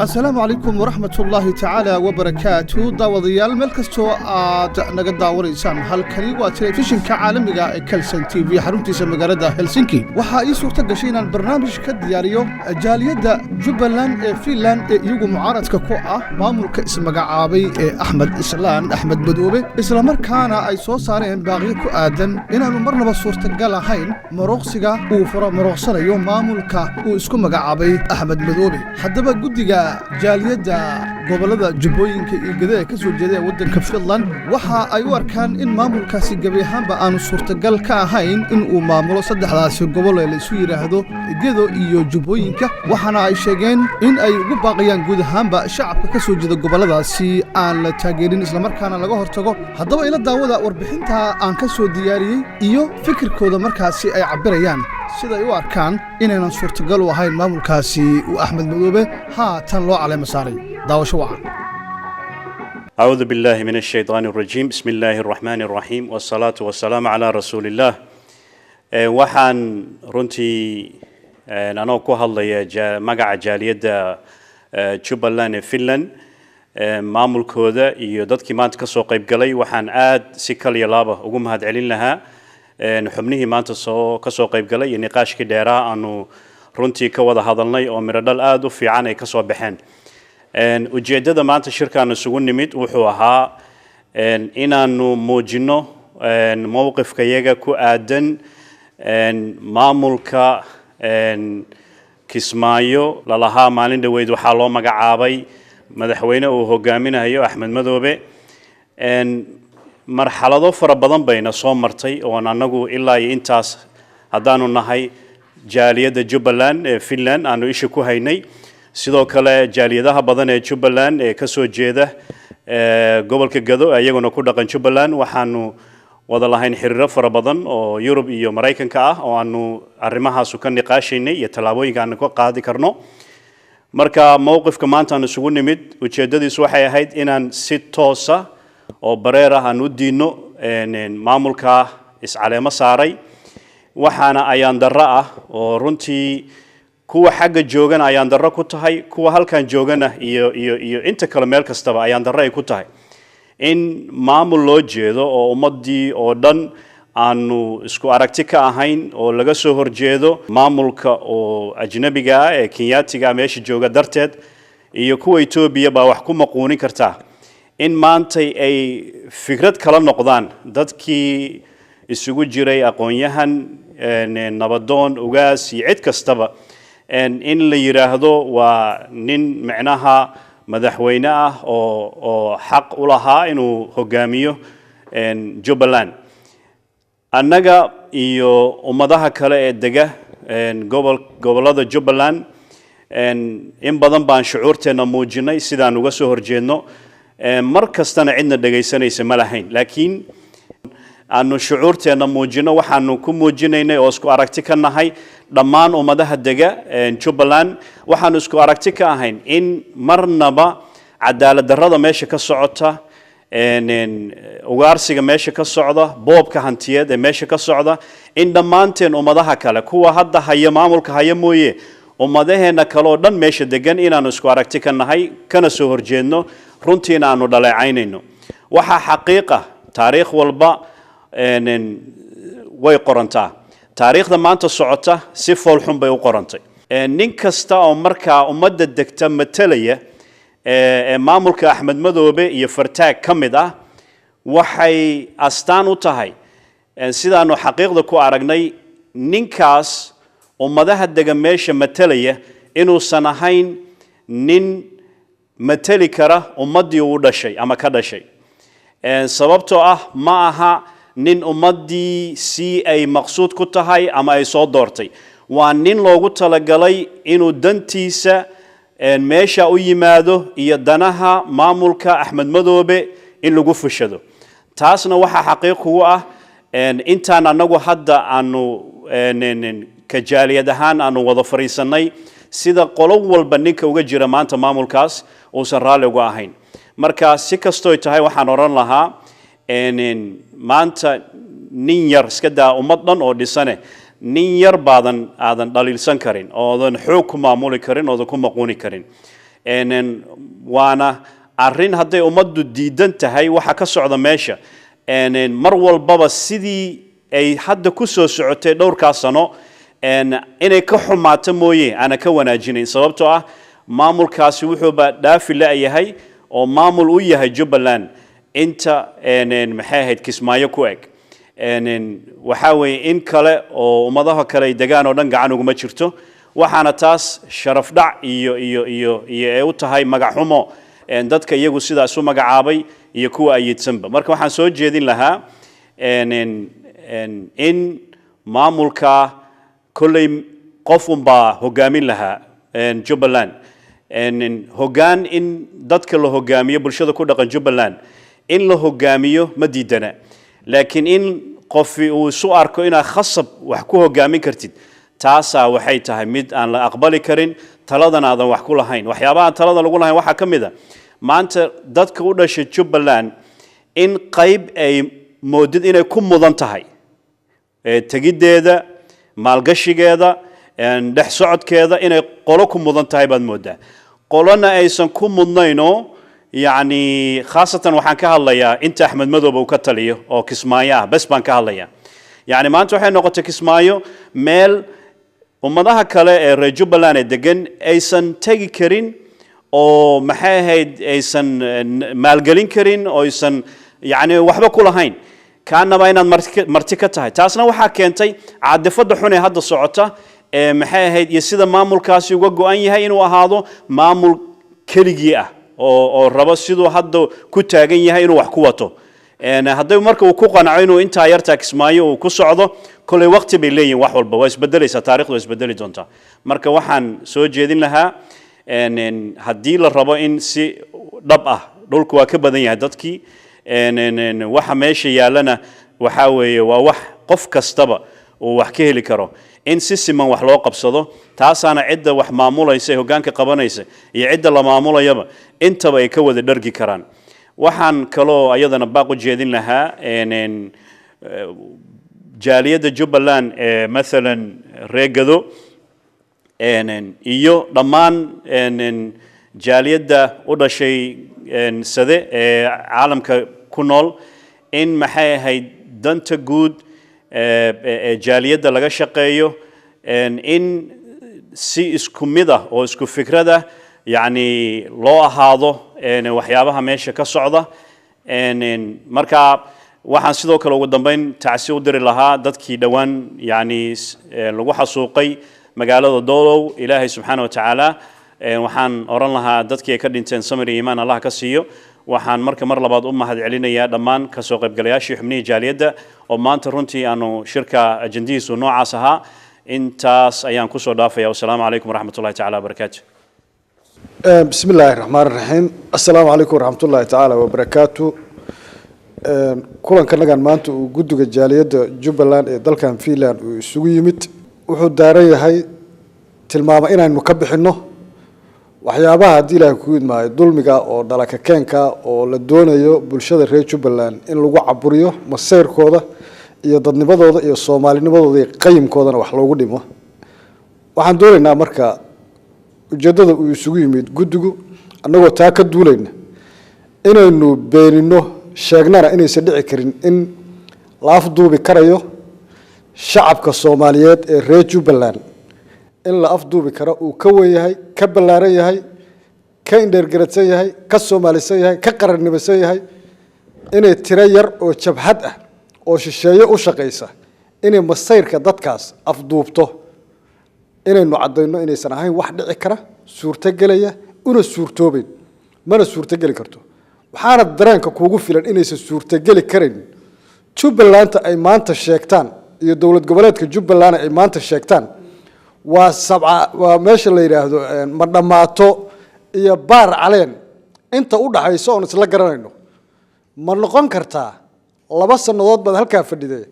السلام عليكم ورحمة الله تعالى وبركاته داوديال ملكستو نقد داوريسان هالكني وتلفزيون كعالمي كلسن تي في حرمتيسا مقالة هلسنكي waxaa ii suurta gashay inaan barnaamij ka diyaariyo jaaliyadda Jubbaland ee Finland ee iyagu mucaaradka ku ah maamulka ismagacaabay ee Axmed Madoobe isla markaana ay soo saareen baaqiyo ku aadan inaanu marnaba suurtagal ahayn marooqsiga uu marooqsanayo maamulka uu isku magacaabay Axmed Madoobe haddaba guddiga jaaliyadda gobolada Jubbooyinka iyo Gadeega ka soo jeeday waddanka Finland waxa ay u arkaan in maamulkaasi gabi ahaanba aanu suurtagal ka ahayn in uu maamulo saddexdaasi gobol ee la isu yiraahdo Gedo iyo Jubbooyinka waxaana ay sheegeen in ay ugu baaqayaan guud ahaanba shacabka ka soo jeeda goboladaasi aan la taageerin isla markaana laga hortago haddaba ila daawada warbixinta aan ka soo diyaariyay iyo fikirkooda markaasi ay cabirayaan sida ay u arkaan inaynan suurtagal u ahayn maamulkaasi uu Axmed Madoobe tan loo caleemo saaray daawasho wacan أعوذ بالله من الشيطان الرجيم بسم الله الرحمن الرحيم والصلاة والسلام على رسول الله waxaan runtii anoo ku hadlaya magaca jaaliyadda Jubbaland ee Finland maamulkooda iyo dadkii maanta ka soo qayb galay waxaan aad si kaliya laaba ugu mahadcelin lahaa xubnihii maanta ka soo qayb galay iyo niqaashkii dheeraa aanu runtii ka wada hadalnay oo miradhal aad u fiican ay ka soo baxeen ujeedada maanta shirkaan isugu nimid wuxuu ahaa inaanu muujino mowqifka iyaga ku aadan maamulka Kismaayo lalahaa maalin dhaweyd waxaa loo magacaabay madaxweyne uu hogaaminayo Axmed Madoobe marxalado fara badan bayna soo martay oo anagu ilaa intaas haddaanu nahay jaaliyadda Jubbaland ee Finland aanu isha ku haynay sidoo kale jaaliyadaha badan ee Jubbaland ee ka soo jeeda gobolka Gedo ayaguna ku dhaqan Jubbaland waxaanu wada lahayn xiriiro fara badan oo Yurub iyo Mareykanka ah oo aanu arrimahaas ka niqaashaynay iyo talaabooyinka aan ka qaadi karno marka mowqifka maanta aan isugu nimid ujeedadiisu waxay ahayd inaan si toos ah oo bareer ah aan u diino maamulka iscaleemo saaray waxaana ayaan darro ah oo runtii kuwa xagga joogan ayaan darro ku tahay kuwa halkan joogana iyo inta kale meel kastaba ayaan darro ay ku tahay in maamul loo jeedo oo ummadii oo dhan aanu isku aragti ka ahayn oo laga soo horjeedo maamulka oo ajnabiga ah ee Kenyaatiga meesha jooga darteed iyo kuwa Itoobiya baa wax ku maquunin karta in maanta ay fikrad kala noqdaan dadkii isugu jiray aqoon-yahan nabadoon ugaas iyo cid kastaba in la yiraahdo waa nin macnaha madaxweyne ah oo xaq u lahaa inuu hogaamiyo Jubbaland annaga iyo ummadaha kale ee dega gobolada Jubbaland in badan baan shucuurteena muujinay sidaan uga soo horjeedno mar kastana cidna dhageysanaysa ma lahayn laakiin aanu shucuurteena muujino waxaanu ku muujinaynay oo isku aragti ka nahay dhammaan ummadaha dega Jubbaland waxaanu isku aragti ka ahayn in marnaba cadaalad darrada meesha ka socota ugaarsiga meesha ka socda boobka hantiyeed ee meesha ka socda in dhammaanteen ummadaha kale kuwa hadda haya maamulka haya mooye ummadaheena kale oo dhan meesha degan inaanu isku aragti ka nahay kana soo horjeedno runtiina aanu dhaleecaynayno waxa xaqiiqa taariikh walba way qorantaa taariikhda maanta socota si foolxun bay u qorantay nin kasta oo markaa ummadda degta matalaya maamulka Axmed Madoobe iyo Fartaag kamid ah waxay astaan u tahay sidaanu xaqiiqda ku aragnay ninkaas ummadaha dega meesha matalaya inuusan ahayn nin matali kara ummadii uu dhashay ama ka dhashay sababtoo ah ma aha nin ummadii si ay maqsuud ku tahay ama ay soo doortay waa nin loogu talagalay inuu dantiisa meesha u yimaado iyo danaha maamulka Axmed Madoobe in lagu fushado taasna waxa xaqiiq u ah intaan anagu hadda aanu ka jaaliyad ahaan aanu wada fariisanay sida qolo walba ninka uga jira maanta maamulkaas oo san raali uga ahayn marka si kasto tahay waxaan oran lahaa maanta nin yar iska daa ummad dhan oo dhisane nin yar aadan dhaliilsan karin oodan xoog ku maamuli karin oodan ku maquuni karin waana arrin hadday ummaddu diidan tahay waxa ka socda meesha mar walbaba sidii ay hadda ku soo socotay dhowrkaas sano inay ka xumaato mooye ana ka wanaajinayn sababtoo ah maamulkaasi wuxuuba dhaafi la'yahay oo maamul u yahay Jubbaland inta maxay ahayd Kismaayo ku eg waxa weeye in kale oo ummadaha kale ay degaan oo dhan gacan uguma jirto waxaana taas sharaf dhac iyo ay u tahay magac xumo dadka iyagu sidaas u magacaabay iyo kuwa ayidsanba marka waxaan soo jeedin lahaa in maamulka kulley qof unbaa hogaamin lahaa Jubbaland hoggaan in dadka la hogaamiyo bulshada ku dhaqan Jubbaland in la hogaamiyo ma diidana laakiin in qof uu isu arko inaad khasab wax ku hogaamin kartid taasaa waxay tahay mid aan la aqbali karin taladan aadan wax ku lahayn waxyaabaha talada lagu lahayn waxa kamid ah maanta dadka u dhashay Jubbaland in qayb ay moodid inay ku mudan tahay tagideeda maalgashigeeda dhex socodkeeda inay qolo ku mudan tahay baad moodaa qolona aysan ku mudnayno يعني خاصة وحن كهالله أنت أحمد مذوب وكتليه أو كسمايا بس بان كهالله يعني ما أنتوا حين نقطة كسمايو ميل ومضاها كلا رجوبلان الدجن أيسن تيجي كرين أو محاهد أيسن مالجلين كرين أو أيسن يعني وحبة كلها هين كان بين مرتكتها تاسنا وحكينتي عاد فضحوني هذا الصعوبة محاهد يصير مامول كاسي وجو أي هين وهذا مامول كريجية oo rabo sidoo hadda ku taagan yahay inuu wax ku wato haday marka uu ku qanaco inuu inta yarta Kismaayo uu ku socdo kulay waqti bay leeyihiin wax walba way isbedelaysaa taariikhdu way isbedeli doontaa marka waxaan soo jeedin lahaa hadii la rabo in si dhab ah dhulku waa ka badan yahay dadkii waxa meesha yaalana waxa weeye waa wax qof kastaba oo wax ka heli karo in si siman wax loo qabsado taasana cidda wax maamulaysa hoggaanka qabanaysa iyo cidda la maamulayaba intaba ay ka wada dhargi karaan waxaan kaloo ayadana baaq u jeedin lahaa jaaliyada Jubbaland مثلا reegado iyo dhammaan jaaliyada u dhashay sade caalamka ku nool in maxay ahayd danta guud jaaliyada laga shaqeeyo in si isku mid ah oo isku fikrada yani loo ahaado waxyaabaha meesha ka socda marka waxaan sidoo kale ugu dambeyn tacsi u diri lahaa dadkii dhawaan yani lagu xasuuqay magaalada Doolow Ilaahay subhanahu wa ta'ala waxaan oran lahaa dadkii ka dhinteen samir iimaan Allah ka siiyo waxaan marka mar labaad u mahad celinayaa dhammaan ka soo qaybgalayaashii xubnihii jaaliyada oo maanta runtii aanu shirka ajandihiisu noocaas ahaa intaas ayaan ku soo dhaafayaa wassalaamu calaykum waraxmatullaahi tacaala wabarakaatuh بسم الله الرحمن الرحيم السلام عليكم ورحمة الله تعالى وبركاته كلن كنا مانتو وجودك الجالية جبلان دل كان فيلان وسوي يمت وحد داري هاي تلمام إنا نكبح إنه وحيابها دي له كود ما ظلمك أو دلك كينكا أو لدونه يو بالشدة ري جبلان إن لو عبريه مسير كودا يضدني بدو يصومالي نبضو قيم كودا وحلو قديمه وحندورنا مركا ujeedada uu isugu yimid gudigu annagoo taa ka duulayna inaynu beenino sheegnana inaysan dhici karin in la afduubi karayo shacabka Soomaaliyeed ee reer Jubbaland in la afduubi karo uu ka weeyahay ka ballaaran yahay ka indhergaradsan yahay ka Soomaalisan yahay ka qarannimeysan yahay inay tiro yar oo jabhad ah oo shisheeye u shaqeysa inay masayrka dadkaas afduubto inaynu cadayno inaysan ahayn wax dhici kara suurta galaya una suurtoobin mana suurta gali karto waxaana dareenka kuugu filan inaysan suurta gali karin Jubbaland ay maanta sheegtaan iyo dawlad goboleedka Jubbaland ay maanta sheegtaan waa meesha la yiraahdo ma dhamaato iyo baar caleen inta u dhaxayso oo isla garanayno ma noqon kartaa 2 sanadood bad halka fadhiday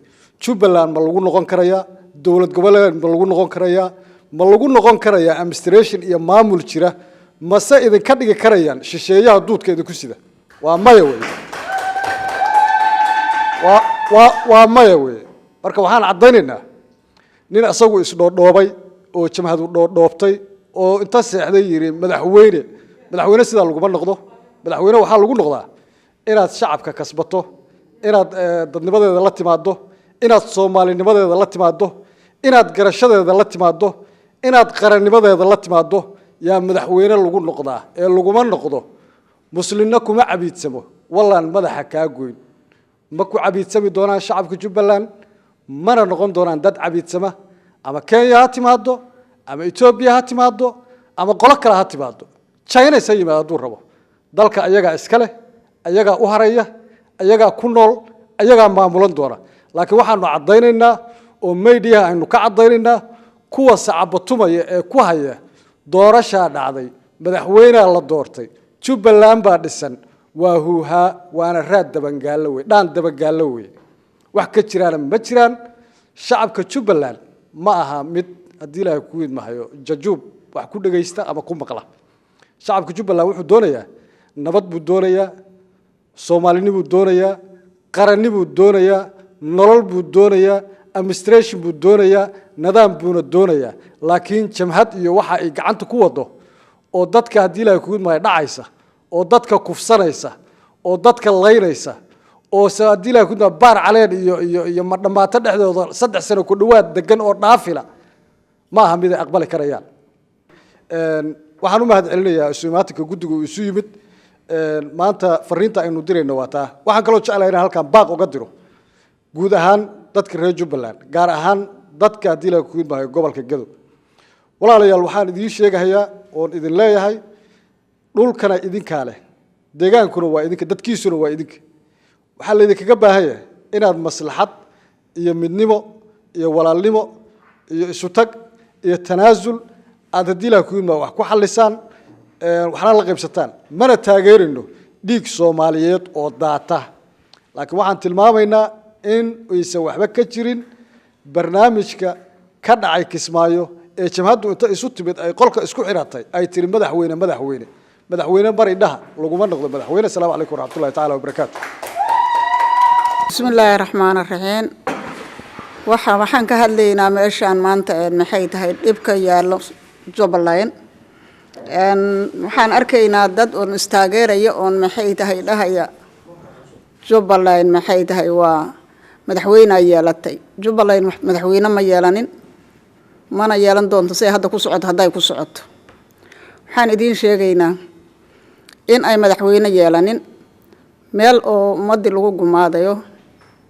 Jubbaland ma lagu noqon karayaa dawlad goboleed ma lagu noqon karayaa ma lagu noqon karayaa administration iyo maamul jira mase idin ka dhigi karayaan shisheeyaha duudkeeda ku sida waa maya way waa maya way marka waxaan cadaynaynaa nin asagu is dhoobay oo jamhadu dhoobtay oo inta seexday yiri madaxweyne madaxweyne sidaa laguma noqdo madaxweyne waxaa lagu noqdaa inaad shacabka kasbato inaad dadnimadeeda la timaado inaad soomaalinimadeeda la timaado inaad garashadeeda la timaado inaad qarannimadeeda la timaado yaa madaxweyne lagu noqdaa ee laguma noqdo muslimna kuma cabiidsamo wallaan madaxa kaa goyn ma ku cabiidsami doonaan shacabka Jubbaland mana noqon doonaan dad cabiidsama ama Kenya ha timaado ama Ethiopia ha timaado ama qolo kale ha timaado China say yimaado rabo dalka ayaga iska leh ayaga u haraya ayaga ku nool ayaga maamulan doona laakiin waxaanu cadaynaynaa oo media aynu ka cadaynaynaa kuwa sacabatumaya ee ku haya doorasha dhacday madaxweynaha la doortay Jubbaland baa dhisan waa huuha waana raad dabangaalo weey dhaan dabangaalo weey wax ka jiraan ma jiraan shacabka Jubbaland ma aha mid hadii Ilaahay ku weyd mahayo jajub wax ku dhageysta ama ku maqla shacabka Jubbaland wuxuu doonayaa nabad buu doonayaa Soomaalinimu buu doonayaa qarannimu buu doonayaa nolol buu doonayaa administration buu doonayaa nidaam buu doonayaa laakiin jamhad iyo waxa ay gacanta ku wado oo dadka hadii Ilaahay ku weyd mahayo dhacaysa oo dadka kufsanaysa oo dadka laynaysa oo hadii Ilaahay ku weyd baar caleen iyo madhamaato dhexdooda 3 sano ku dhawaad degan oo dhaafila ma aha mid ay aqbali karayaan waxaan u mahad celinayaa Soomaaliya guddiga uu isu yimid maanta fariinta aynu dirayno waa taa waxaan kaloo jecelahay inaan halkan baaq uga diro guud ahaan dadka reer Jubbaland gaar ahaan dadka hadii la ku yimaayo gobolka Gedo walaalayaal waxaan idin sheegayaa oo idin leeyahay dhulkana idinka leh deegaankuna waa idinka dadkiisuna waa idinka waxa la idinkaga baahan yahay inaad maslaxad iyo midnimo iyo walaalnimo iyo isu tag iyo tanaasul aad hadii la ku yimaayo wax ku xallisaan waxna la qaybsataan mana taageerino dhiig Soomaaliyeed oo daata laakiin waxaan tilmaamaynaa in aysan waxba ka jirin barnaamijka ka dhacay Kismaayo ee jamhaddu inta isu timid ay qolka isku xiratay ay tiri madaxweyne bari dhaha laguma noqdo madaxweyne salaamu calaykum waraxmatullaahi tacaala wabarakaatu bismillaahi raxmaani raxiim waxaan ka hadlaynaa meeshaan maanta maxay tahay dhibka yaalo Jubbaland waxaan arkaynaa dad oo istaageeraya oo maxay tahay dhahaya Jubbaland maxay tahay waa madaxweyne yeelatay Jubbaland madaxweyne ma yeelanin mana yeelan doonto si hadda ku socoto haday ku socoto waxaan idin sheegaynaa in ay madaxweyne yeelanin meel oo ummadii lagu gumaadayo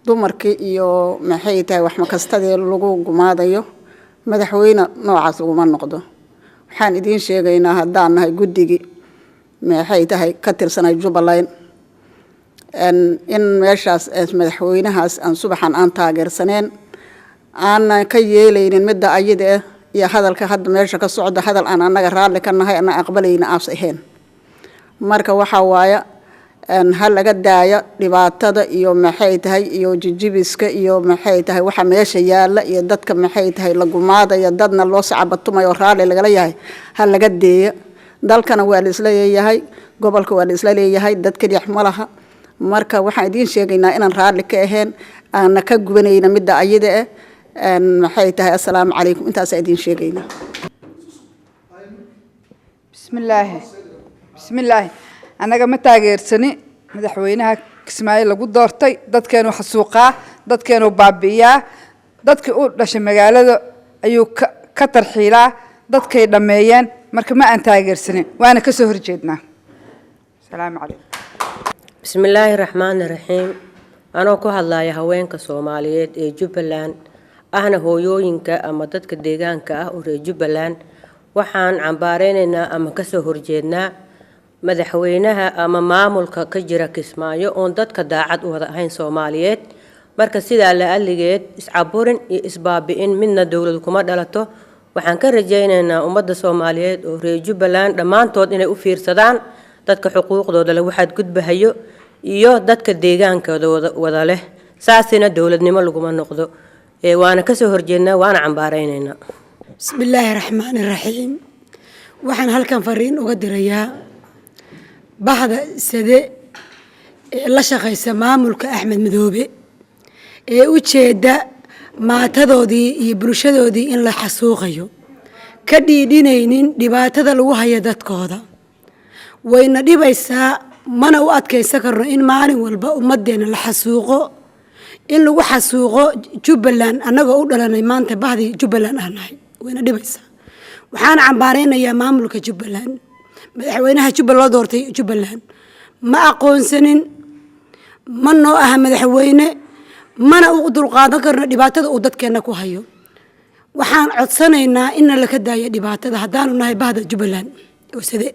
dumarkii iyo maxay tahay wax makastadii lagu gumaadayo madaxweyne noocaas lagu noqdo waxaan idin sheegaynaa haddaan nahay guddigii maxay tahay ka tirsanay Jubbaland in meeshaas madaxweynahaas aan subaxan aan taageersaneen aan ka yeelaynin midda ayada iyo hadalka hadda meesha ka socda hadal aan anaga raali ka nahay ana aqbalayna aas ahayn marka waxa waaya hal laga daaya dhibaatada iyo maxay tahay iyo jijibiska iyo maxay tahay waxa meesha yaala iyo dadka maxay tahay la gumaadaya dadna loo sacabatumayo raali laga leeyahay hal laga deeyo dalkana waa la isla leeyahay gobolka waa la isla leeyahay dadka dhix malaha marka waxaan idin sheegaynaa inaan raali ka ahayn aan ka gubanayna midda ayada maxay tahay assalaamu calaykum intaas idin sheegaynaa bismillah anaga ma taageersani madaxweynaha Kismaayo lagu doortay dadkeenu xasuuqaa dadkeenu baabi'iyaa dadkii u dhashay magaalada ayuu ka tarxiilaa dadkay dhameeyeen marka ma aan taageersanin waana ka soo horjeednaa assalaamu calaykum bismillaahi raxmaani raxiim anoo ku hadlaya haweenka Soomaaliyeed ee Jubbaland ahna hooyooyinka ama dadka deegaanka ah oo reer Jubbaland waxaan cambaareynaa ama ka soo horjeednaa madaxweynaha ama maamulka ka jira Kismaayo oo dadka daacad u wada ahayn Soomaaliyeed marka sida la aligeed iscaburin iyo isbaabiin midna dawlad kuma dhalato waxaan ka rajaynaynaa ummadda Soomaaliyeed oo reer Jubbaland dhamaantood inay u fiirsadaan dadka xuquuqdooda lagu xadgudbahayo iyo dadka deegaankooda wada leh saasina dawladnimo laguma noqdo waana ka soo horjeednaa waana cambaareynaa bismillaahi raxmaani raxiim waxaan halkan fariin uga dirayaa bahda sade la shaqeysa maamulka Axmed Madoobe ee u jeeda maatadoodii iyo bulshadoodii in la xasuuqayo ka dhiidhinaynin dhibaatada lagu hayo dadkooda wayna dhibaysaa mana u adkaysan karno in maalin walba ummadeena la xasuuqo in lagu xasuuqo Jubbaland anagoo u dhalanay maanta bahdii Jubbaland ahnahay wayna dhibaysaa waxaan cambaareynayaa maamulka Jubbaland madaxweynaha Jubbaland doortay Jubbaland ma aqoonsanin ma noo aha madaxweyne mana u dulqaadan karno dhibaatada uu dadkeena ku hayo waxaan codsanaynaa in la ka daayo dhibaatada haddaanu nahay bahda Jubbaland oo sidee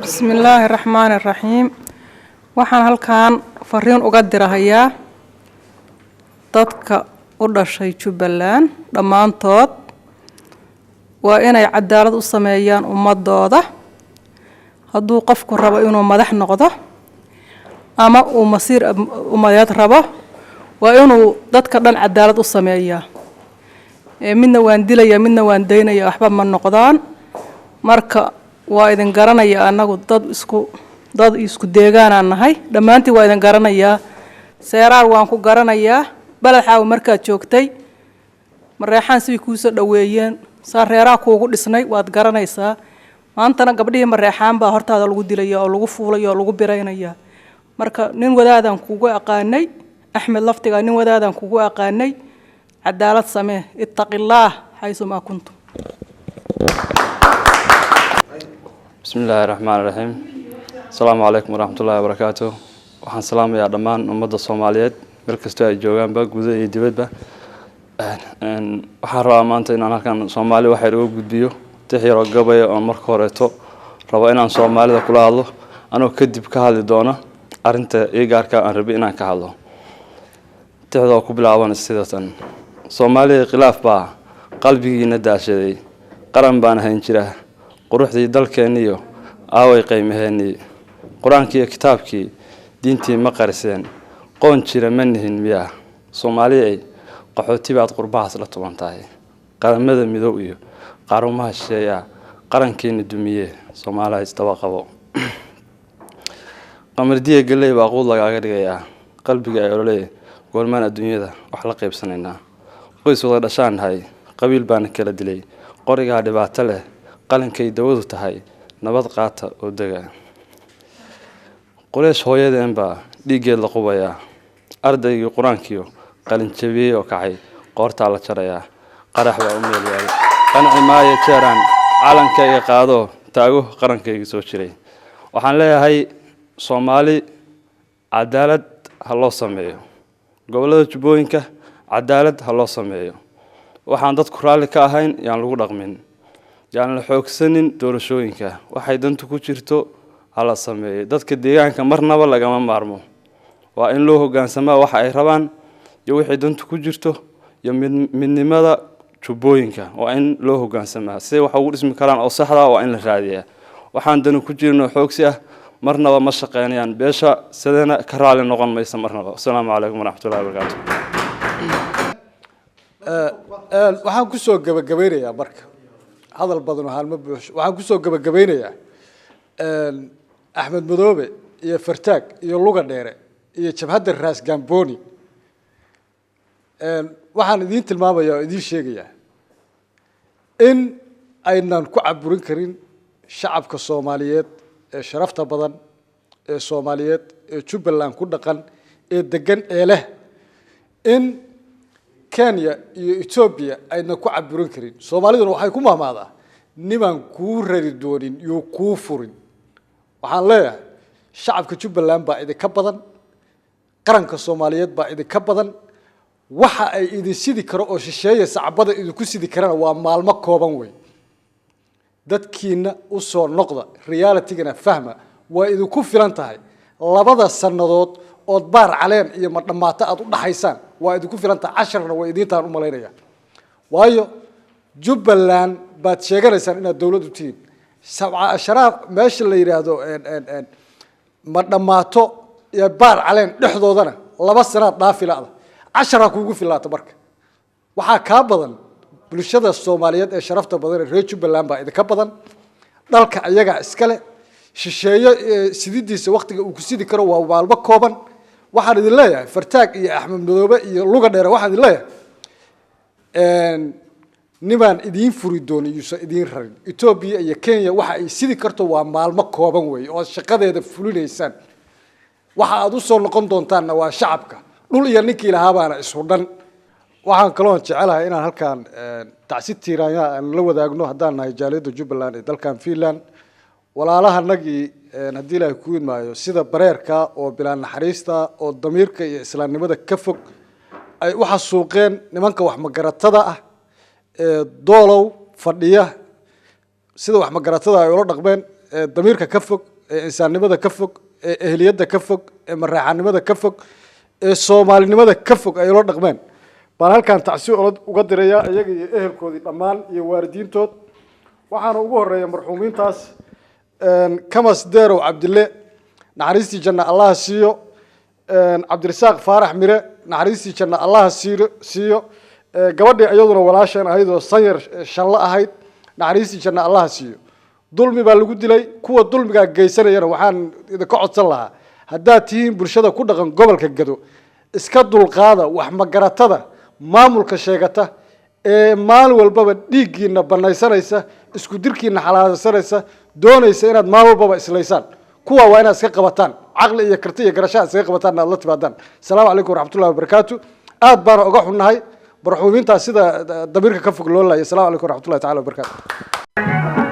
bismillaahi raxmaani raxiim waxaan halkaan fariin uga dirahayaa dadka u dhashay Jubbaland dhammaantood waa inay cadaalad u sameeyaan ummadooda hadduu qofku rabo inuu madax noqdo ama uu masiir ummadeed rabo waa inuu dadka dhan cadaalad u sameeyaa midna waan dilayaa midna waan daynayaa waxba ma noqdaan marka waa idin garanaya anagu dad isku deegaanaan nahay dhammaantii waa idin garanayaa seeraar waan ku garanayaa balaxaaw markaad joogtay mareexaan sidii kuu soo dhaweeyeen saareeraa kuugu dhisnay waad garanaysaa maantana gabdhihii mareexaan baa hortaada lagu dilaya oo lagu fuulaya oo lagu biraynaya marka nin wadaadan kugu aqaanay axmed laftiga nin wadaadan kugu aqaanay cadaalad samee ittaqillaah haysu ma kuntum bismillaahi raxmaani raxiim asalaamu calaykum waraxmatullaahi wabarakaatuh waxaan salaamayaa dhammaan ummadda Soomaaliyeed meel kastoo ay joogaanba gudaha iyo dibadba waxaan rabaa maanta inaan halkan Soomaali waxay uga gudbiyo tixyaro gabay oo marka horeeto rabo inaan Soomaalida kula hadlo anoo kadib ka hadli doona arinta gaarka aan rabay inaan ka hadlo tixdo ku bilaaban sidatan Soomaaliya khilaaf baa qalbigiina daashaday qaran baan ahayn jira quruxdii dalkeeniyo aaway qiimaheeni quraankii iyo kitaabkii diintii ma qariseen qoon jira manihin miya Soomaaliya qaxooti baad qurbahaas la tubantahay qaramada midow iyo qarumaha sheeya qarankeena dumiye Soomaaliya istawa qabo qamardiye galay baa qood lagaaga dhigayaa qalbiga ay ololay goormaan adduunyada wax la qaybsanaynaa qoys wada dhashaan hay qabiil baan kala dilay qoriga dhibaato leh qalankay dawadu tahay nabad qaata oo daga qoleesh hooyadeen baa dhigeed la qubaya ardaygii quraankiyo qalin jabiyay oo kacay qoorta la jaraya qarax baa u meel yahay qanci maayo jeeraan calankayga qaado taago qarankayga soo jiray waxaan leeyahay Soomaali cadaalad ha loo sameeyo gobolada Jubbooyinka cadaalad ha loo sameeyo waxaan dadku raali ka ahayn yaan lagu dhaqmin yaan la xoogsanin doorashooyinka waxay dantu ku jirto hala sameeyo dadka deegaanka marnaba lagama maarmo waa in loo hoggaansamaa waxa ay rabaan iyo wixii dantu ku jirto iyo midnimada Jubbooyinka waa in loo hoggaansamaa si wax ugu dhismi karaan oo saxda ah waa in la raadiyaa waxaan danu ku jirno xoogsi ah marnaba ma shaqeynayaan beesha sidana ka raali noqon maysa marnaba assalaamu calaykum waraxmatullaahi wabarakaatuh waxaan ku soo gabagabeynayaa marka hadal badan oo halma buuxo waxaan ku soo gabagabeynayaa Axmed Madoobe iyo Fartaag iyo Luga Dheere iyo jabhadda Raas Gamboni waxaan idin tilmaamayaa oo idin sheegayaa in aynan ku caburin karin shacabka Soomaaliyeed ee sharafta badan ee Soomaaliyeed ee Jubbaland ku dhaqan ee degan ee leh in Kenya iyo Ethiopia ayna ku caburin karin Soomaaliduna waxay ku maamaadaa niman ku rari doonin iyo ku furin waxaan leeyahay shacabka Jubbaland baa idinka badan qaranka Soomaaliyeed baa idinka badan waxa ay idin sidi karo oo shisheeye sacbada idinku sidi karana waa maalmo kooban way dadkiina u soo noqda reality-gana fahma waa idinku filan tahay labada sanadood oo baar caleen iyo ma dhamaata aad u dhaxaysaan waa idinku filan tahay 10 way idintaan u maleynaya waayo Jubbaland baad sheeganaysaan inaad dawlad u tihiin 17 meesha la yiraahdo ma dhamaato iyo baar caleen dhexdoodana 2 sano dhaafilada 10 kuugu filaata marka waxa ka badan bulshada Soomaaliyeed ee sharafta badan ee reer Jubbaland baa idinka badan dalka ayaga iska leh shisheeye sididiisa waqtiga uu ku sidi karo waa maalmo kooban waxaan idin leeyahay Fartaag iyo Axmed Madoobe iyo Luga Dheere waxaan idin leeyahay nimaan idiin furi doonin yuusan idiin rarin Ethiopia iyo Kenya waxa ay sidii karto waa maalmo kooban weey oo shaqadeeda fulinaysaan waxa aad u soo noqon doontaanna waa shacabka dhul iyo ninkii lahaa baana isu dhan waxaan kaloo jecelahay inaan halkaan tacsiid tiiraanya aan la wadaagno haddaan nahay jaaliyadda Jubbaland ee dalkan Finland walaalahanagii haddii Ilaahay ku idmaayo sida bareerka oo bilaan naxariista oo damiirka iyo islaamnimada ka fog ay waxa suuqeen nimanka wax magaratada ah doolow fadhiya sida wax magaratada ay ula dhaqmeen damiirka ka fog insaanimada ka fog ehliyada ka fog maraaxanimada ka fog Soomaalinimada ka fog ay ula dhaqmeen baan halkaan tacsiid uga diraya iyaga iyo ehelkoodii dhammaan iyo waalidiintood waxaana ugu horeeya marxuumiintaas Kamas Deerow Cabdille naxariistii janna Allah siiyo Cabdirasaaq Faarax Mire naxariistii janna Allah siiyo gabadhii ayaduna walaasheen ahayd oo sayr shanla ahayd naxariistii janna Allah siiyo dulmi baa lagu dilay kuwa dulmiga geysanayana waxaan idinka codsan lahaa haddaad tihiin bulshada ku dhaqan gobolka Gado iska dulqaada wax magaratada maamulka sheegata ee maal walbaba dhiigiina banaysanaysa isku dirkiina xalaalaysanaysa doonaysa inaad maal walbaba islaysaan kuwa waa inaad iska qabataan aqli iyo karti iyo garasho iska qabataan aad la timaadaan salaamu calaykum waraxmatullaahi wabarakaatu aad baan uga xunnahay marxuumiinta sida dabiirka ka fog loo laayay salaamu calaykum waraxmatullaahi tacaala wabarakaatu